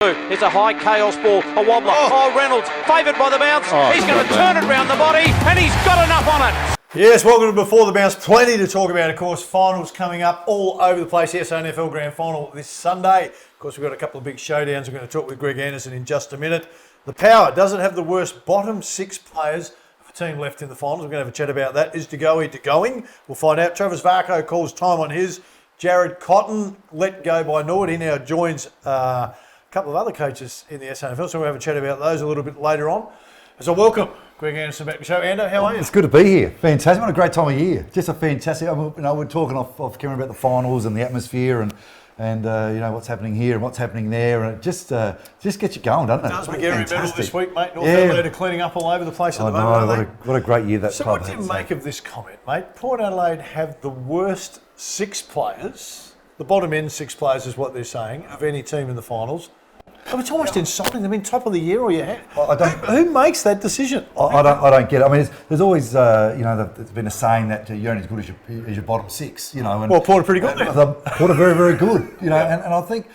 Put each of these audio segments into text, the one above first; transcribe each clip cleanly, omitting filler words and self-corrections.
It's a high chaos ball, a wobbler. Oh, Reynolds, favoured by the bounce. He's going to turn it round the body, and he's got enough on it. Yes, welcome to Before the Bounce. Plenty to talk about, of course. Finals coming up all over the place. Yes, NFL Grand Final this Sunday. Of course, we've got a couple of big showdowns. We're going to talk with Greg Anderson in just a minute. The Power doesn't have the worst bottom six players of a team left in the finals. We're going to have a chat about that. Is DeGoey going? We'll find out. Travis Varco calls time on his. Jared Cotton let go by Nord. He now joins a couple of other coaches in the SNFL, so we'll have a chat about those a little bit later on. So welcome, Greg Anderson, back to the show. Ando, how are you? It's good to be here. Fantastic. What a great time of year. Just a fantastic. We're talking off camera about the finals and the atmosphere and what's happening here and what's happening there, and it just gets you going, doesn't it? It does. McGarry medal this week, mate. North Adelaide are cleaning up all over the place at the moment. What a great year that club had. So what do you had, make of this comment, mate? Port Adelaide have the worst six players, the bottom end six players is what they're saying, of any team in the finals. I mean, it's almost insulting them in top of the year, or you have. Who makes that decision? I don't get it. I mean, there's always there's been a saying that you're only as good as your bottom six. And, well, Port are pretty good then. Port are very, very good. And I think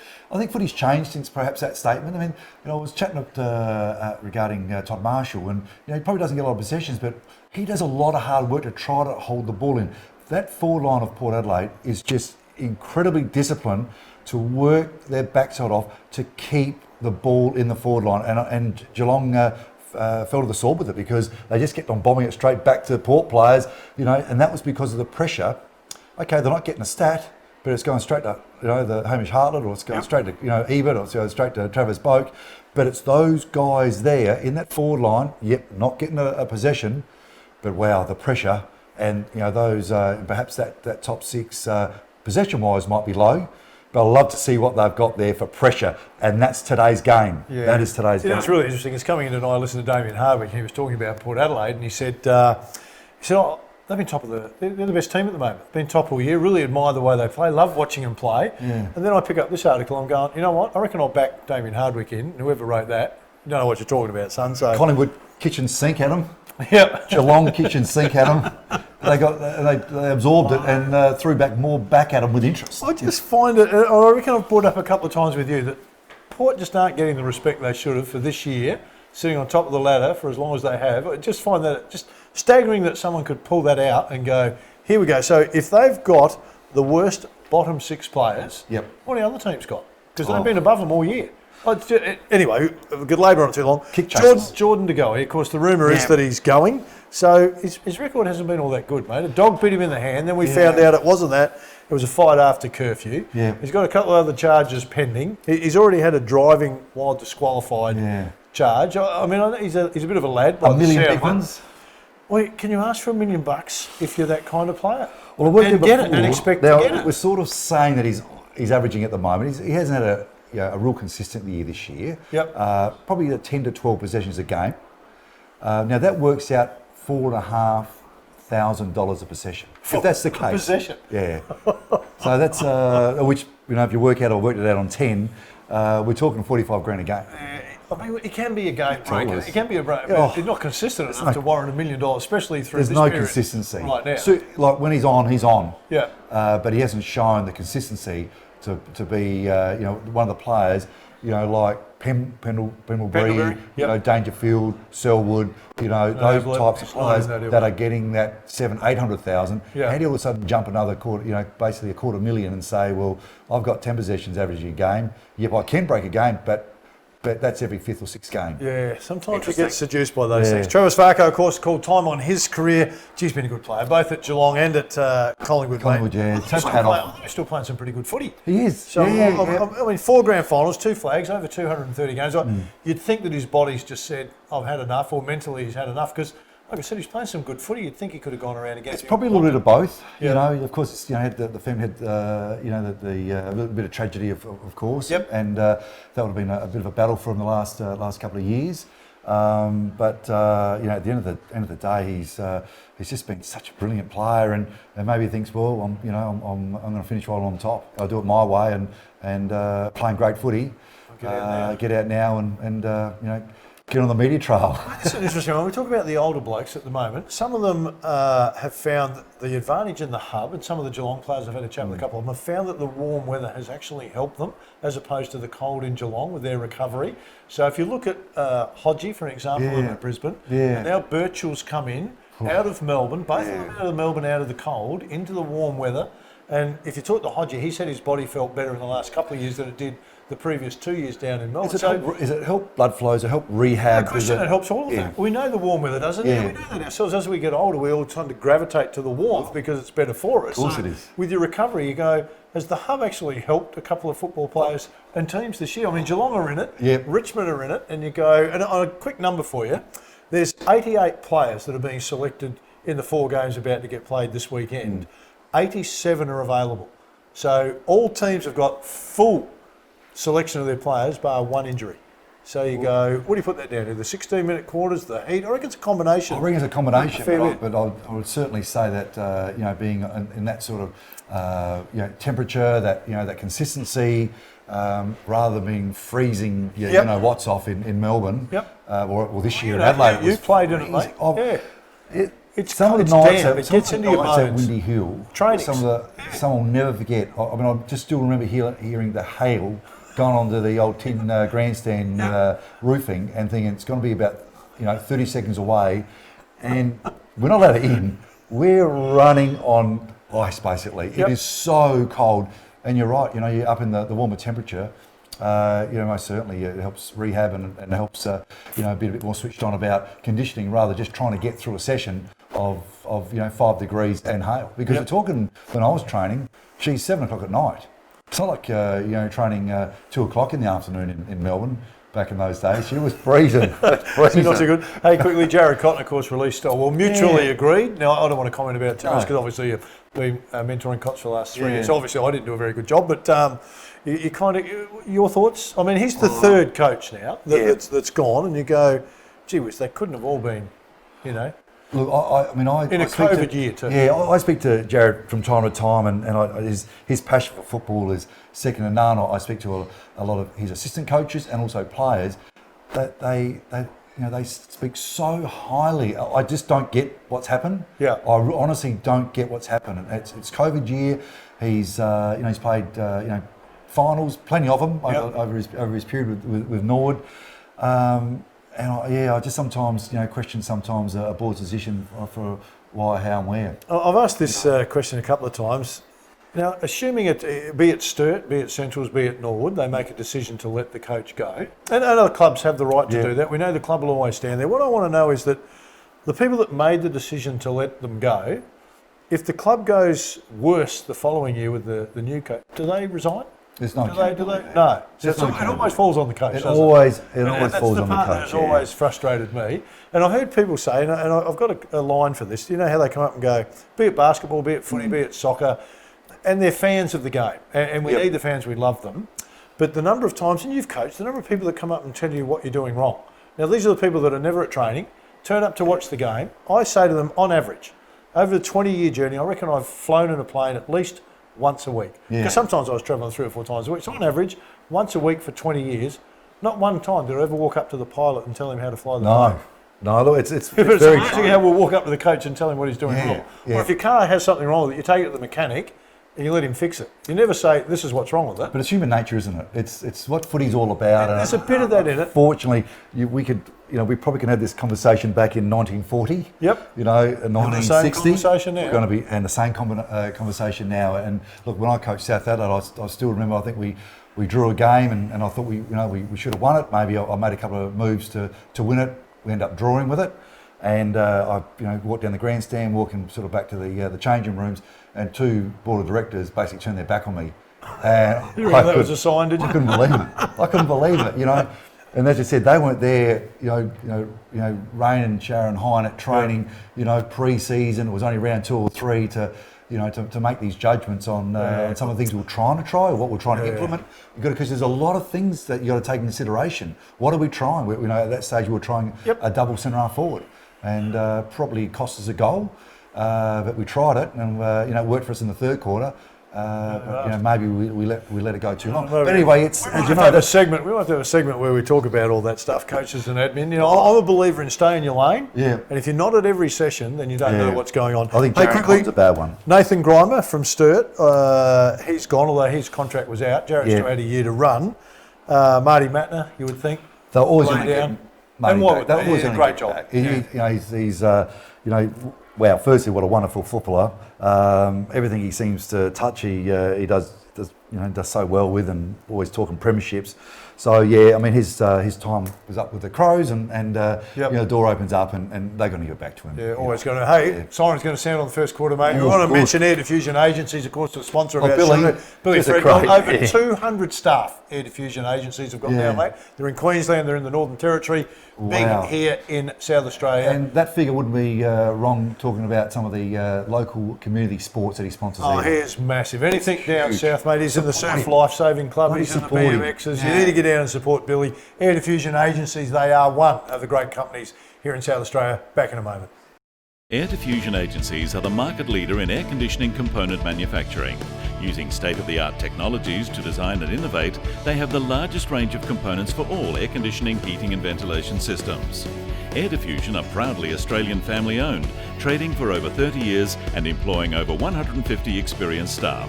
footy's changed since perhaps that statement. I mean, I was chatting regarding Todd Marshall, and he probably doesn't get a lot of possessions, but he does a lot of hard work to try to hold the ball in. That forward line of Port Adelaide is just incredibly disciplined to work their backside off to keep the ball in the forward line. And Geelong fell to the sword with it because they just kept on bombing it straight back to the Port players, and that was because of the pressure. Okay, they're not getting a stat, but it's going straight to the Hamish Hartlett, or it's going straight to Ebert, or it's going straight to Travis Boak. But it's those guys there in that forward line, not getting a possession, but wow, the pressure. And those perhaps that top six possession-wise might be low, but I love to see what they've got there for pressure, and that's today's game. Yeah. That is today's game. It's really interesting. It's coming in tonight. I listened to Damien Hardwick. He was talking about Port Adelaide, and he said, they've been top of they're the best team at the moment. Been top all year. Really admire the way they play. Love watching them play. Yeah. And then I pick up this article. I'm going, you know what? I reckon I'll back Damien Hardwick in. Whoever wrote that, you don't know what you're talking about, son. So Collingwood kitchen sink at them. Yep. Geelong kitchen sink at them. They absorbed it and threw back at them with interest. I just find it. I reckon I've brought up a couple of times with you that Port just aren't getting the respect they should have for this year, sitting on top of the ladder for as long as they have. I just find that just staggering that someone could pull that out and go, here we go. So if they've got the worst bottom six players, what do the other teams got? Because they've been above them all year. Anyway, we could labour on too long. Jordan DeGoey, of course, the rumour is that he's going. So his record hasn't been all that good, mate. A dog bit him in the hand. Then we found out it wasn't that. It was a fight after curfew. Yeah. He's got a couple of other charges pending. He's already had a driving while disqualified charge. I mean, he's a bit of a lad. $1 million. Well, can you ask for $1 million if you're that kind of player? Well, I worked and get it and expect to get it. We're sort of saying that he's averaging at the moment. He hasn't had a real consistent year this year. Yep. Probably 10 to 12 possessions a game. Now that works out $4,500 a possession. If that's the case. Possession. Yeah. So that's which if you work it out on 10, we're talking $45,000 a game. I mean, it can be a game breaker. It can be a break. It's not consistent enough to warrant $1 million, especially through this period. There's no consistency right now. So, like when he's on, he's on. Yeah. But he hasn't shown the consistency to be one of the players, like Pendlebury, Dangerfield, Selwood, those types of players that are getting that $700,000-800,000. Yeah. How do you all of a sudden jump another quarter, basically $250,000 and say, well, I've got 10 possessions averaging a game. Yep, I can break a game, but that's every fifth or sixth game. Yeah, sometimes you get seduced by those things. Travis Varco, of course, called time on his career. He's been a good player, both at Geelong and at Collingwood. He's still playing some pretty good footy. He is. So, I mean, 4 grand finals, 2 flags, over 230 games. You'd think that his body's just said, I've had enough, or mentally he's had enough, because like I said, he's playing some good footy. You'd think he could have gone around again. It's probably a little bit of both. Of course, the family had a little bit of tragedy, of course. Yep. And that would have been a bit of a battle for him the last couple of years. But at the end of the day, he's just been such a brilliant player, and maybe he thinks, well, I'm going to finish while I'm on top. I'll do it my way, and playing great footy. Get out now and get on the media trail. That's an interesting one. We talk about the older blokes at the moment. Some of them have found the advantage in the hub, and some of the Geelong players, I've had a chat with a couple of them, have found that the warm weather has actually helped them as opposed to the cold in Geelong with their recovery. So if you look at Hodgie, for an example, in Brisbane, and now Birchall's come in out of Melbourne, both of them out of Melbourne, out of the cold, into the warm weather. And if you talk to Hodgie, he said his body felt better in the last couple of years than it did the previous 2 years down in Melbourne. Is it help blood flows? It help rehab? It helps all of that. We know the warm weather doesn't it? We know that ourselves. As we get older, we all tend to gravitate to the warmth because it's better for us. Of course it is. With your recovery, you go, has the hub actually helped a couple of football players and teams this year? I mean, Geelong are in it, Richmond are in it, and you go, and on a quick number for you, there's 88 players that are being selected in the 4 games about to get played this weekend. 87 are available. So all teams have got full selection of their players, bar one injury. So you go, what do you put that down to? The 16-minute quarters, the heat? I reckon it's a combination. I reckon it's a combination, but I would certainly say that being in that sort of temperature, that consistency, rather than being freezing, what's off in Melbourne, or this year in Adelaide. You played in it, mate. It's some of the nights it gets into your bones. At Windy Hill. Training. Some I'll never forget. I mean, I just still remember hearing the hail going onto the old tin grandstand roofing and thinking it's going to be about 30 seconds away, and we're not allowed in. We're running on ice basically. It is so cold, and you're right. You're up in the warmer temperature. Most certainly it helps rehab and helps be a bit more switched on about conditioning rather than just trying to get through a session of 5 degrees and hail. Because you're talking, when I was training, 7 o'clock at night. It's not like training 2 o'clock in the afternoon in Melbourne. Back in those days, she was freezing. Not so good. Hey, quickly, Jared Cotton, of course, released. Mutually agreed. Now, I don't want to comment about it too much because obviously you've been mentoring Cots for the last 3 years. Obviously, I didn't do a very good job, but you kind of your thoughts. I mean, he's the third coach now that's gone, and you go, gee whiz, they couldn't have all been, Look, I in a COVID year too. Yeah, I speak to Jared from time to time, and his passion for football is second to none. I speak to a lot of his assistant coaches and also players. That they speak so highly. I just don't get what's happened. I honestly don't get what's happened. It's COVID year. He's played finals, plenty of them over his period with Nord. I just sometimes question a board's decision for why, how, and where. I've asked this question a couple of times. Now, assuming be it Sturt, be it Centrals, be it Norwood, they make a decision to let the coach go, and other clubs have the right to do that. We know the club will always stand there. What I want to know is that the people that made the decision to let them go, if the club goes worse the following year with the new coach, do they resign? There's no. Do they? No. It always falls on the coach. It always falls on the coach. That's the part that has always frustrated me. And I've heard people say, and I've got a line for this. You know how they come up and go, be it basketball, be it footy, be it soccer, and they're fans of the game. And we need the fans. We love them. But the number of times, and you've coached, the number of people that come up and tell you what you're doing wrong. Now, these are the people that are never at training, turn up to watch the game. I say to them, on average, over the 20-year journey, I reckon I've flown in a plane at least once a week. Because sometimes I was travelling 3 or 4 times a week. So on average, once a week for 20 years, not one time did I ever walk up to the pilot and tell him how to fly the plane. No, look, it's very very amazing how we'll walk up to the coach and tell him what he's doing wrong. Or if your car has something wrong with it, you take it to the mechanic and you let him fix it. You never say, this is what's wrong with it. But it's human nature, isn't it? It's what footy's all about. There's a bit of that in it. Fortunately, we probably can have this conversation back in 1940. Yep. 1960. Same conversation now. We're going to be and the same conversation now. And look, when I coached South Adelaide, I still remember. I think we drew a game, and I thought we should have won it. Maybe I made a couple of moves to win it. We ended up drawing with it. And I walked down the grandstand, walking sort of back to the changing rooms, and 2 board of directors basically turned their back on me. You reckon that was a sign, did you? I couldn't believe it. I couldn't believe it. And as I said, they weren't there, rain and shower and high at training, pre-season. It was only round 2 or 3 to make these judgments on some of the things we're trying to try or what we're trying to implement. Because there's a lot of things that you've got to take into consideration. What are we trying? At that stage we were trying a double centre half forward, and probably cost us a goal. But we tried it, and it worked for us in the third quarter. But maybe we let it go too long. Well, But anyway, it's we as might you know, have a that's segment. We might have a segment where we talk about all that stuff, coaches and admin. I'm a believer in stay in your lane. Yeah. And if you're not at every session, then you don't know what's going on. I think Jared Cotton's a bad one. Nathan Grimer from Sturt, he's gone, although his contract was out. Jared's still had a year to run. Marty Matner, you would think. They're always Lay going to down. get money And what back. would They're they- always yeah, gonna great get job. back. He's wow. Firstly, what a wonderful footballer. Everything he seems to touch, he does so well with, and always talking premierships. So yeah, I mean his time was up with the Crows, and the door opens up, and they're going to get back to him. Yeah, always going to. Hey, siren's going to sound on the first quarter, mate. We want to mention Air Diffusion Agencies, of course, the sponsor of our show. Billy just a Fred, crate, over 200 staff Air Diffusion Agencies have got now, mate. They're in Queensland, they're in the Northern Territory, big here in South Australia. And that figure wouldn't be wrong talking about some of the local community sports that he sponsors. Oh, there. he's massive. Anything down south, mate. He's in the Surf Lifesaving Club. He's in the BMXs. You need to get down and support Billy. Air Diffusion Agencies, they are one of the great companies here in South Australia. Back in a moment. Air Diffusion Agencies are the market leader in air conditioning component manufacturing. Using state-of-the-art technologies to design and innovate, they have the largest range of components for all air conditioning, heating and ventilation systems. Air Diffusion are proudly Australian family-owned, trading for over 30 years and employing over 150 experienced staff.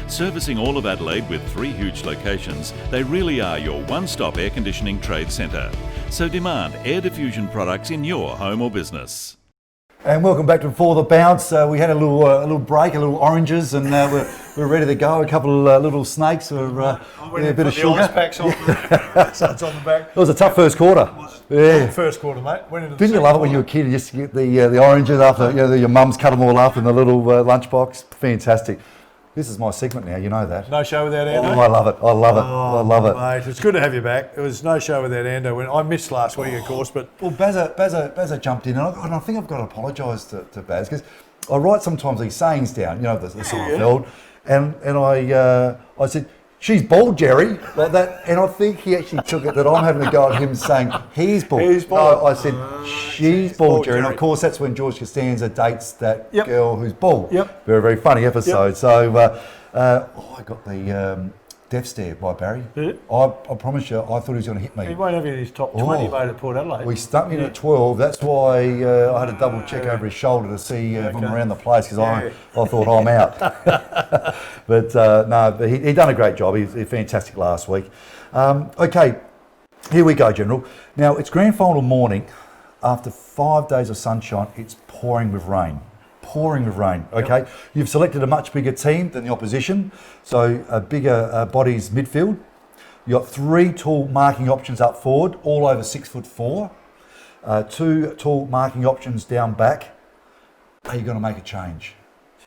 Servicing all of Adelaide with 3 huge locations, they really are your one-stop air conditioning trade centre. So demand Air Diffusion products in your home or business. And welcome back to For the Bounce. We had a little break, a little oranges, and we're ready to go. A couple of little snakes, a bit of sugar. Ice packs on so it's on the back. It was a tough first quarter. Yeah. First quarter, mate. Went into the Didn't you love it when you were a kid and just get the oranges after your mum's cut them all up in the little lunchbox? Fantastic. This is my segment now, you know that. No show without Ando? Oh, I love it. I love it. Mate, it's good to have you back. It was no show without Ando. I missed last week, of course, but... Well, Bazza jumped in, and I think I've got to apologise to Baz, because I write sometimes these sayings down, the Seinfeld, and I said, "She's bald, Jerry," like that, and I think he actually took it that I'm having a go at him saying, "He's bald." He's bald. No, I said, "She's bald, Jerry," and of course that's when George Costanza dates that girl who's bald. Yep. Very, very funny episode. Yep. So, I got the death stare by Barry. Yeah. I promise you, I thought he was going to hit me. He won't have you in his top 20, mate, at Port Adelaide. We stuck in at 12. That's why I had to double check over his shoulder to see from around the place, because I thought I'm out. But he done a great job. He was fantastic last week. Okay, here we go, General. Now, it's grand final morning. After 5 days of sunshine, it's pouring with rain. Okay? Yep. You've selected a much bigger team than the opposition, so a bigger bodies midfield. You've got 3 tall marking options up forward, all over 6'4". 2 tall marking options down back. Are you going to make a change?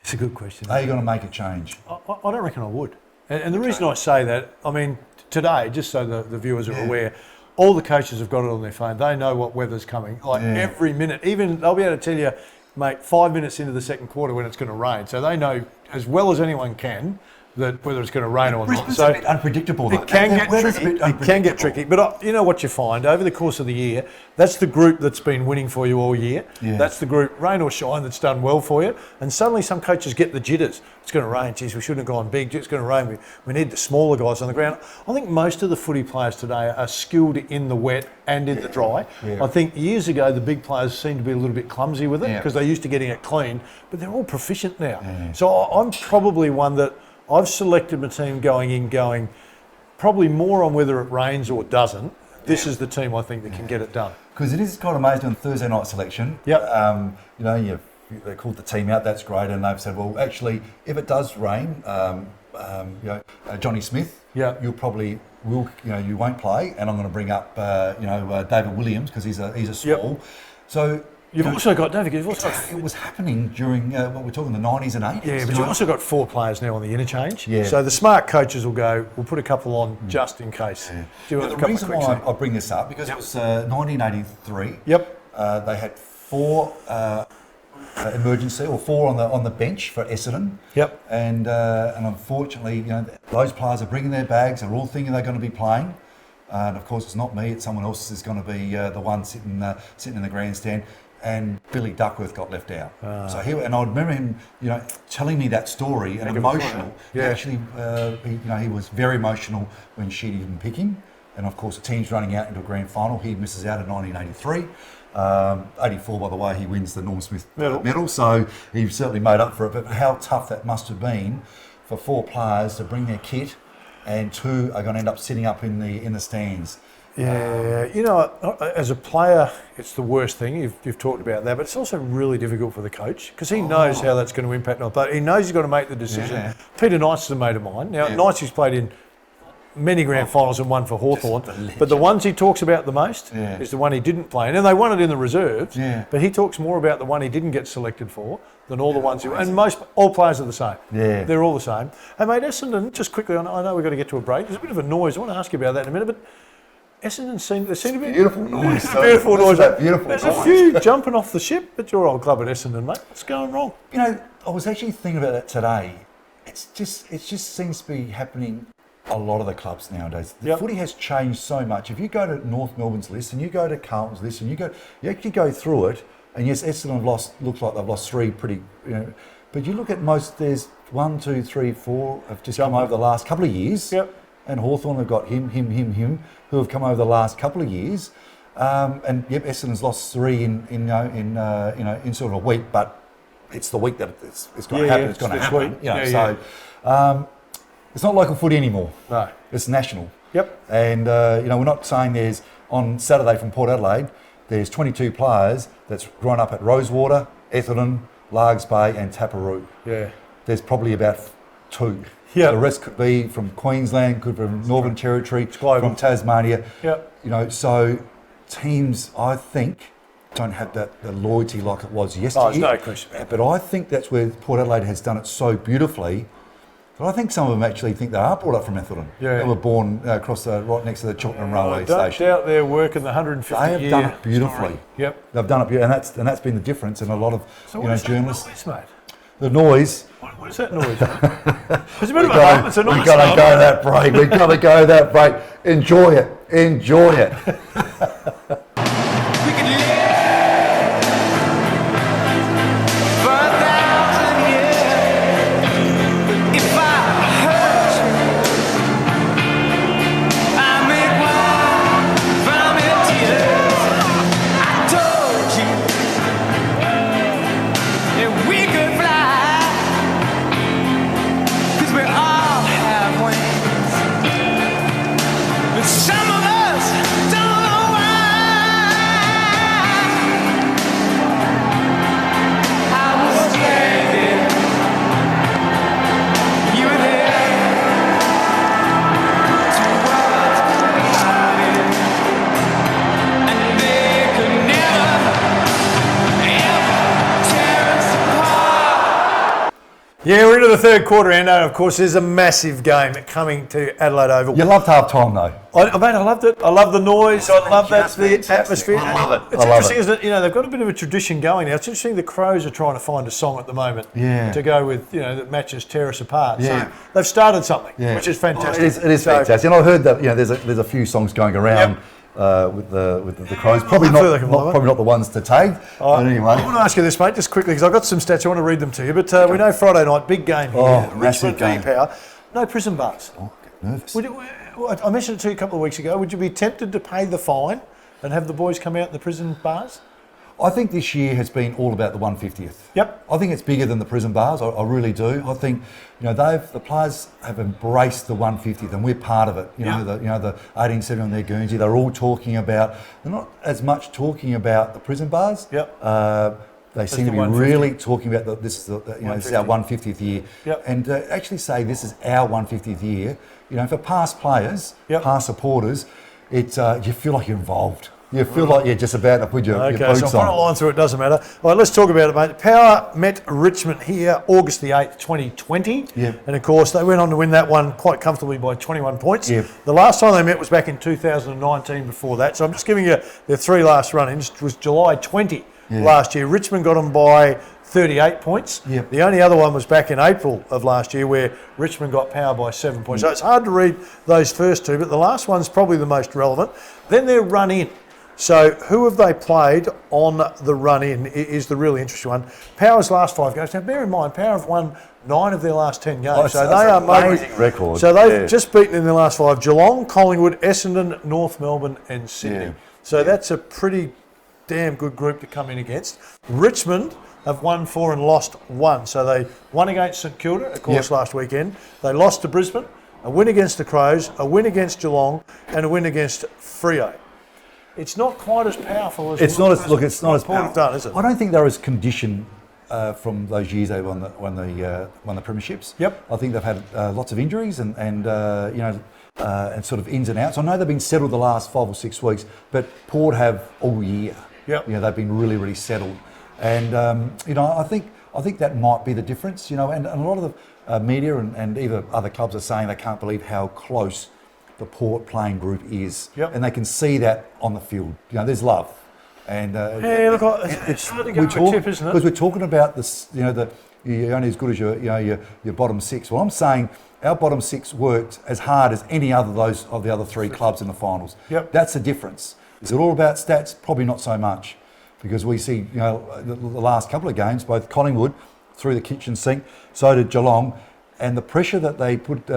It's a good question. Are you going to make a change? I don't reckon I would. And the reason I say that, I mean, today, just so the viewers are aware, all the coaches have got it on their phone. They know what weather's coming. Like every minute, even they'll be able to tell you, mate, 5 minutes into the second quarter when it's going to rain. So they know as well as anyone can that whether it's going to rain or not. So a bit unpredictable. It can get tricky. It can get tricky. But you know what you find over the course of the year, that's the group that's been winning for you all year. Yeah. That's the group, rain or shine, that's done well for you. And suddenly some coaches get the jitters. It's going to rain. Geez, we shouldn't have gone big. It's going to rain. We need the smaller guys on the ground. I think most of the footy players today are skilled in the wet and in the dry. Yeah. I think years ago the big players seemed to be a little bit clumsy with it because they're used to getting it clean. But they're all proficient now. Yeah. So I'm probably one that I've selected my team going probably more on whether it rains or doesn't. This is the team I think that can get it done. Because it is quite amazing on Thursday night selection. Yep. They called the team out, that's great, and they've said, well, actually, if it does rain, Johnny Smith, you won't play, and I'm going to bring up, David Williams because he's a small. Yep. So. You've also got, don't forget, it was happening during what we're talking the 90s and 80s. Yeah, but you've also got 4 players now on the interchange. Yeah. So the smart coaches will go, we'll put a couple on just in case. Yeah. The reason why I bring this up, because it was 1983. Yep. They had 4 emergency, or 4 on the bench for Essendon. Yep. And unfortunately, those players are bringing their bags. They're all thinking they're going to be playing. And of course, it's not me. It's someone else is going to be the one sitting in the grandstand. And Billy Duckworth got left out. So and I remember him, telling me that story and emotional. Yeah. Actually, he was very emotional when she didn't pick him. And of course, the team's running out into a grand final. He misses out in 1983. 84, by the way, he wins the Norm Smith medal. So he certainly made up for it. But how tough that must have been for 4 players to bring their kit, and 2 are going to end up sitting up in the stands. Yeah, as a player, it's the worst thing. You've talked about that, but it's also really difficult for the coach because he knows how that's going to impact on. But he knows he's got to make the decision. Yeah. Peter Knight's is a mate of mine. Now, Knight's he's played in many grand finals and won for Hawthorn, but the ones he talks about the most is the one he didn't play in, and they won it in the reserves. Yeah. But he talks more about the one he didn't get selected for than all the ones who. And all players are the same. Yeah, they're all the same. Hey, mate, Essendon. Just quickly, I know we've got to get to a break. There's a bit of a noise. I want to ask you about that in a minute, but. Essendon seem to be beautiful noise. Beautiful noise. There's a few jumping off the ship at your old club at Essendon, mate. What's going wrong? I was actually thinking about that today. It just seems to be happening a lot of the clubs nowadays. The footy has changed so much. If you go to North Melbourne's list and you go to Carlton's list and you actually go through it, and yes, Essendon looks like they've lost 3 pretty, but you look at most. There's 1, 2, 3, 4 have just come over the last couple of years. Yep. And Hawthorn have got him, who have come over the last couple of years, and Essendon's lost 3 in sort of a week, but it's the week that it's going to happen. It's going to happen. It's not local footy anymore. No, it's national. Yep. And we're not saying there's on Saturday from Port Adelaide. There's 22 players that's grown up at Rosewater, Ethelton, Largs Bay, and Taparoo. Yeah. There's probably about 2. Yeah. The rest could be from Queensland, could be from Northern Territory, from Tasmania. Yep. So teams, I think, don't have the loyalty like it was yesterday. Oh, there's no question. But I think that's where Port Adelaide has done it so beautifully. But I think some of them actually think they are brought up from Ethelton. Yeah. They were born across right next to the Cheltenham Railway Station. Don't doubt their work in the 150 They have done it beautifully. Story. Yep. They've done it beautifully, and that's been the difference. And a lot of journalists. Noise, mate? The noise. What is that noise? It's a bit of a hum. It's a noise. We've got to go that break. We've got to go that break. Enjoy it. Enjoy it. Yeah, we're into the third quarter, and of course, there's a massive game coming to Adelaide Oval. You loved half time, though. I loved it. I love the noise. I love the atmosphere. I love it. It's interesting, isn't it? They've got a bit of a tradition going now. It's interesting. The Crows are trying to find a song at the moment to go with, that matches Tear Us Apart. Yeah. So they've started something, which is fantastic. It is fantastic. And I heard that there's a few songs going around. With the Crows, probably not the ones to take. But anyway, I want to ask you this, mate, just quickly, because I've got some stats. I want to read them to you. But we know Friday night, big game here. Massive game. Power. No prison bars. Oh, get nervous. I mentioned it to you a couple of weeks ago. Would you be tempted to pay the fine and have the boys come out in the prison bars? I think this year has been all about the 150th. Yep. I think it's bigger than the prison bars. I really do. I think the players have embraced the 150th, and we're part of it. The 1870 on their Guernsey. They're all talking about. They're not as much talking about the prison bars. Yep. They seem to be really talking about this is this is our 150th year. Yep. And actually say this is our 150th year. For past players, past supporters, it's you feel like you're involved. You feel like you're just about to put your boots on. Okay, so I'm a line through it, doesn't matter. All right, let's talk about it, mate. Power met Richmond here August the 8th, 2020. Yeah. And, of course, they went on to win that one quite comfortably by 21 points. Yeah. The last time they met was back in 2019 before that. So I'm just giving you their 3 last run-ins. It was July 20 last year. Richmond got them by 38 points. Yep. The only other one was back in April of last year where Richmond got Power by 7 points. So it's hard to read those first 2, but the last one's probably the most relevant. Then their run-in. So who have they played on the run in is the really interesting one. Power's last 5 games. Now bear in mind, Power have won 9 of their last 10 games. So they are amazing record. So they've just beaten in their last 5 Geelong, Collingwood, Essendon, North Melbourne and Sydney. Yeah. So that's a pretty damn good group to come in against. Richmond have won 4 and lost 1. So they won against St Kilda, of course, last weekend. They lost to Brisbane, a win against the Crows, a win against Geelong and a win against Freo. It's not quite as powerful as it's not as Port have powerful. done, is it? I don't think they're as conditioned from those years they won the premierships. Yep. I think they've had lots of injuries and and sort of ins and outs. I know they've been settled the last 5 or 6 weeks, but Port have all year. Yep. They've been really settled, and I think that might be the difference. And a lot of the media and even other clubs are saying they can't believe how close the Port playing group is, and they can see that on the field. There's love, and look, it's hard to go with a tip, isn't it? Because we're talking about this, you're only as good as your bottom 6. Well, I'm saying our bottom 6 worked as hard as any other of the other 3 clubs in the finals. Yep. That's the difference. Is it all about stats? Probably not so much, because we see the last couple of games, both Collingwood through the kitchen sink, so did Geelong, and the pressure that they put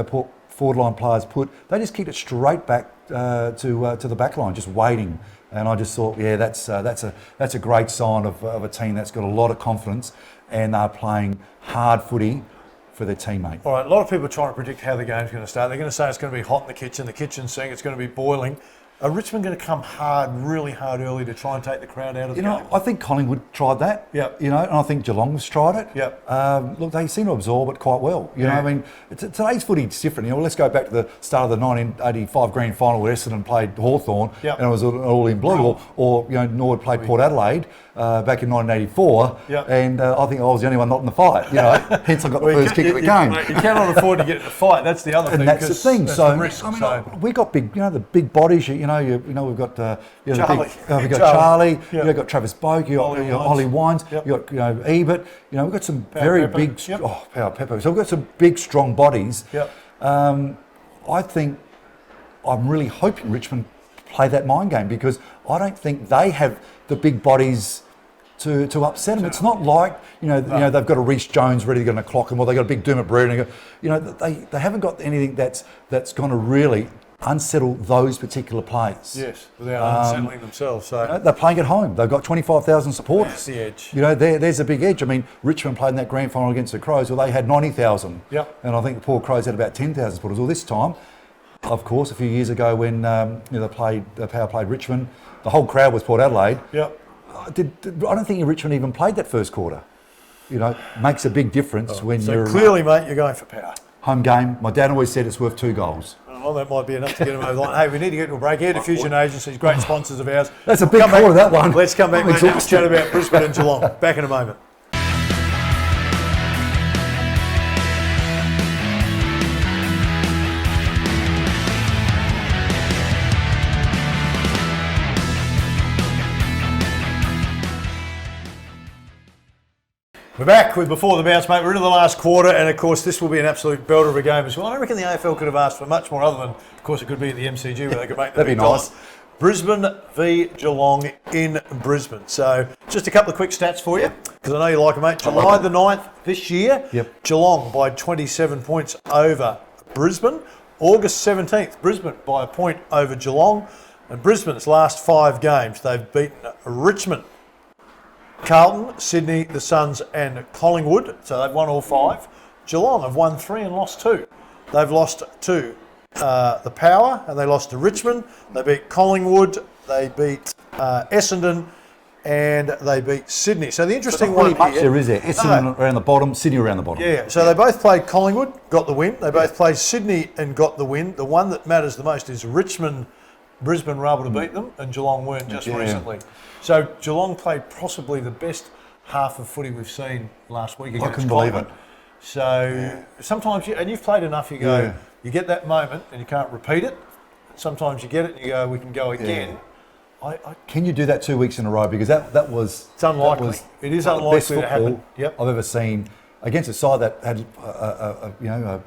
forward line players they just kicked it straight back to the back line, just waiting. And I just thought, that's a great sign of a team that's got a lot of confidence and they're playing hard footy for their teammate. All right, a lot of people are trying to predict how the game's going to start. They're going to say it's going to be hot in the kitchen sink, it's going to be boiling. Are Richmond going to come really hard early to try and take the crowd out of the game? I think Collingwood tried that. Yep. And I think Geelong's tried it. Yep. Look, they seem to absorb it quite well. I mean, today's footy is different. Let's go back to the start of the 1985 grand final where Essendon played Hawthorn, and it was all in blue. Or Norwood played Port Adelaide back in 1984, and I think I was the only one not in the fight. Hence I got the first kick of the game. You cannot afford to get in a fight. That's the other thing. And that's the thing. That's So the risk, we got big, the big bodies. We've got Charlie. we've got Charlie. Yep. You've got Travis Boak. You've got Ollie Wines. Yep. You've got Ebert. We've got some very Pepper. big. Yep. Power Pepper. So we've got some big, strong bodies. Yep. I think I'm really hoping Richmond play that mind game, because I don't think they have the big bodies to upset them. It's not like they've got a Reece Jones ready to get on a clock, and they've got a big Dermot Brereton. They haven't got anything that's going to really unsettle those particular players. Yes, without unsettling themselves. So they're playing at home. They've got 25,000 supporters. that's the edge. There's a big edge. I mean, Richmond played in that grand final against the Crows. Well, they had 90,000. Yep. And I think the poor Crows had about 10,000 supporters. Well, this time, of course, a few years ago when the Power played Richmond, the whole crowd was Port Adelaide. Yep. I don't think Richmond even played that first quarter. Makes a big difference when So you're clearly, mate, you're going for Power. home game. My dad always said it's worth 2 goals. Well, that might be enough to get them over the line. Hey, we need to get to a break. Air Diffusion Agencies, great sponsors of ours. That's a big quarter, that one. Let's come back, I'm mate. Let's chat about Brisbane and Geelong. Back in a moment. We're back with Before the Bounce, mate. We're into the last quarter, and of course, this will be an absolute belter of a game as well. I reckon the AFL could have asked for much more, other than, of course, it could be at the MCG where they could make the That'd big be nice. dollar. Brisbane v Geelong in Brisbane. So, just a couple of quick stats for you, because I know you like them, mate. July the 9th this year, Geelong by 27 points over Brisbane. August 17th, Brisbane by a point over Geelong. And Brisbane's last 5 games, they've beaten Richmond, Carlton, Sydney, the Suns and Collingwood, so they've won all 5. Geelong have won 3 and lost 2. They've lost to the Power and they lost to Richmond. They beat Collingwood, they beat Essendon and they beat Sydney. So the interesting one much here, there is there. Essendon around the bottom, Sydney around the bottom. Yeah, so they both played Collingwood, got the win. They both played Sydney and got the win. The one that matters the most is Richmond. Brisbane were able to beat them and Geelong weren't just recently. So Geelong played possibly the best half of footy we've seen last week against couldn't believe Collingwood. So sometimes, and you've played enough, you go, you get that moment and you can't repeat it. Sometimes you get it and you go, we can go again. Can you do that 2 weeks in a row? Because that was... It's unlikely. It is unlikely to happen. I've ever seen against a side that had a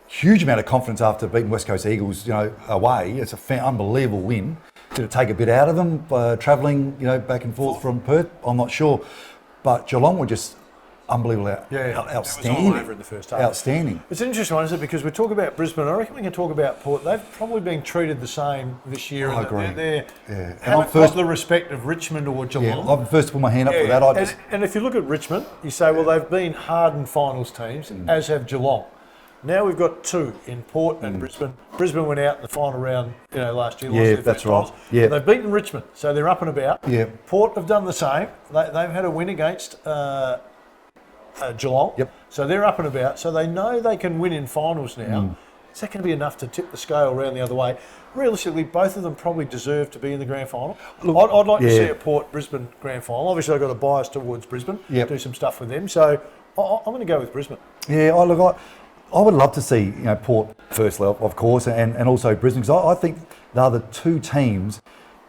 huge amount of confidence after beating West Coast Eagles, away. It's an unbelievable win. did it take a bit out of them travelling, back and forth from Perth? I'm not sure, but Geelong were just unbelievable, outstanding. It was all over in the first half. Outstanding. It's an interesting one, isn't it? Because we talk about Brisbane. I reckon we can talk about Port. They've probably been treated the same this year. I agree. They're And haven't got the respect of Richmond or Geelong. I'm first to put my hand up for that. And if you look at Richmond, you say, well, they've been hardened finals teams, as have Geelong. Now we've got two in Port and Brisbane. Brisbane went out in the final round, last year. Yeah, that's right. Yeah. They've beaten Richmond, so they're up and about. Yeah. Port have done the same. They've had a win against Geelong. Yep. So they're up and about. So they know they can win in finals now. Is that going to be enough to tip the scale around the other way? Realistically, both of them probably deserve to be in the grand final. Look, I'd like to see a Port-Brisbane grand final. Obviously, I've got a bias towards Brisbane. Yep. Do some stuff with them. So I'm going to go with Brisbane. Yeah, I would love to see Port firstly, of course, and also Brisbane, because I think the other two teams,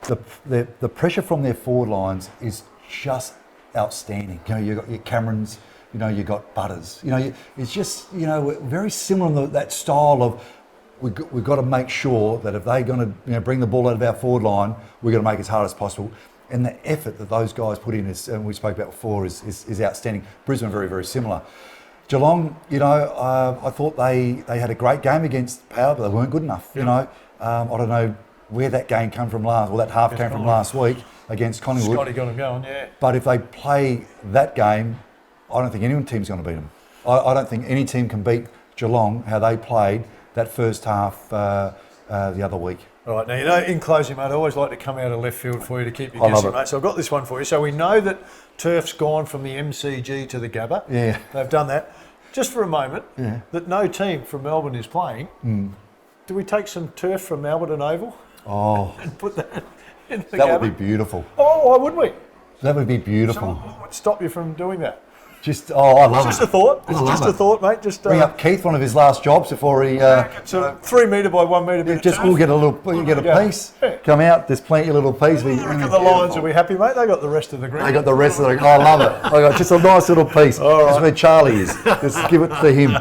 the pressure from their forward lines is just outstanding. You've got your Camerons, you've got Butters. It's just very similar in that style of we've got to make sure that if they're going to bring the ball out of our forward line, we've got to make it as hard as possible. And the effort that those guys put in, and we spoke about before, is outstanding. Brisbane very, very similar. Geelong, I thought they had a great game against Power, but they weren't good enough. I don't know where that game came from that half came from last week against Collingwood. Scotty got them going, yeah. But if they play that game, I don't think any team's going to beat them. I don't think any team can beat Geelong how they played that first half the other week. All right, now, in closing, mate, I always like to come out of left field for you to keep you guessing, mate. So I've got this one for you. So we know that turf's gone from the MCG to the Gabba. Yeah. They've done that. Just for a moment, that no team from Melbourne is playing. Do we take some turf from Melbourne Oval? Oh. And put that in the Gabba? That would be beautiful. Oh, why wouldn't we? That would be beautiful. So what would stop you from doing that? I love it. Just a thought. It's just a thought, mate. Just bring up Keith, one of his last jobs before he. So 3 metre by 1 metre. Just we'll get a piece. Yeah. Come out. There's plenty of little piece. Look at the Lions. Will be happy, mate. They got the rest of the green. They got the rest of the. I love it. I got just a nice little piece. All right. That's where Charlie is. Just give it to him.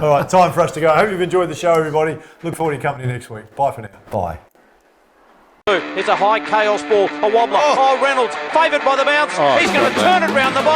All right. Time for us to go. I hope you've enjoyed the show, everybody. Look forward to your company next week. Bye for now. Bye. It's a high chaos ball, a wobbler. Reynolds, favoured by the bounce. He's going to turn it round the body.